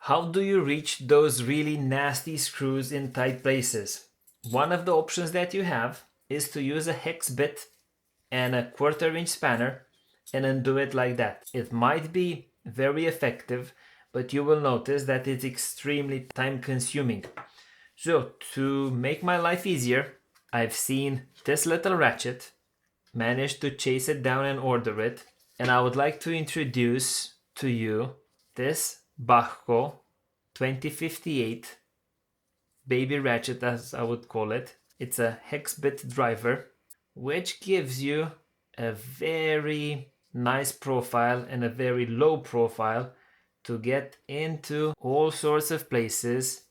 How do you reach those really nasty screws in tight places? One of the options that you have is to use a hex bit and a 1/4 inch spanner and undo it like that. It might be very effective, but you will notice that it's extremely time consuming. So to make my life easier, I've seen this little ratchet, managed to chase it down and order it, and I would like to introduce to you this BAHCO 2058 baby ratchet, as I would call it. It's a hex bit driver, which gives you a very nice profile and a very low profile to get into all sorts of places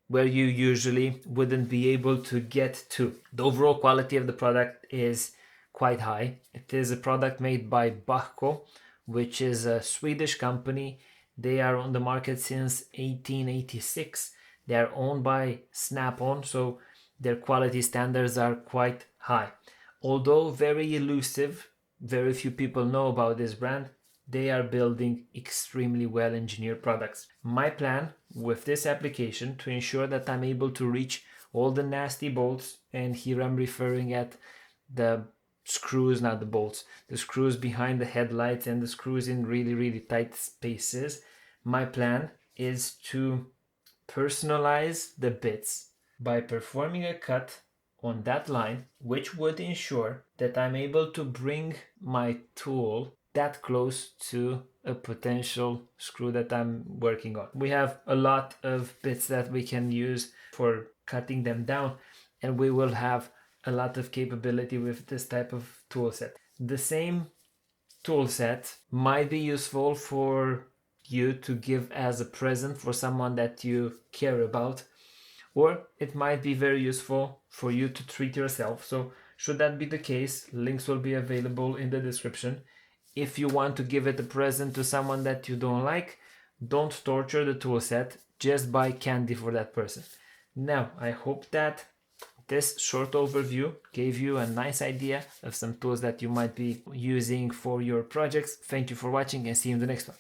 where you usually wouldn't be able to get to. The overall quality of the product is quite high. It is a product made by BAHCO, which is a Swedish company. They are on the market since 1886. They are owned by Snap-on, so their quality standards are quite high. Although very elusive, very few people know about this brand, they are building extremely well engineered products. My plan with this application to ensure that I'm able to reach all the nasty bolts, and here I'm referring at the screws, not the bolts, the screws behind the headlights and the screws in really tight spaces. My plan is to personalize the bits by performing a cut on that line, which would ensure that I'm able to bring my tool that close to a potential screw that I'm working on. We have a lot of bits that we can use for cutting them down, and we will have a lot of capability with this type of tool set. The same tool set might be useful for you to give as a present for someone that you care about, or it might be very useful for you to treat yourself. So should that be the case, links will be available in the description. If you want to give it a present to someone that you don't like, don't torture the tool set, just buy candy for that person. Now, I hope that this short overview gave you a nice idea of some tools that you might be using for your projects. Thank you for watching and see you in the next one.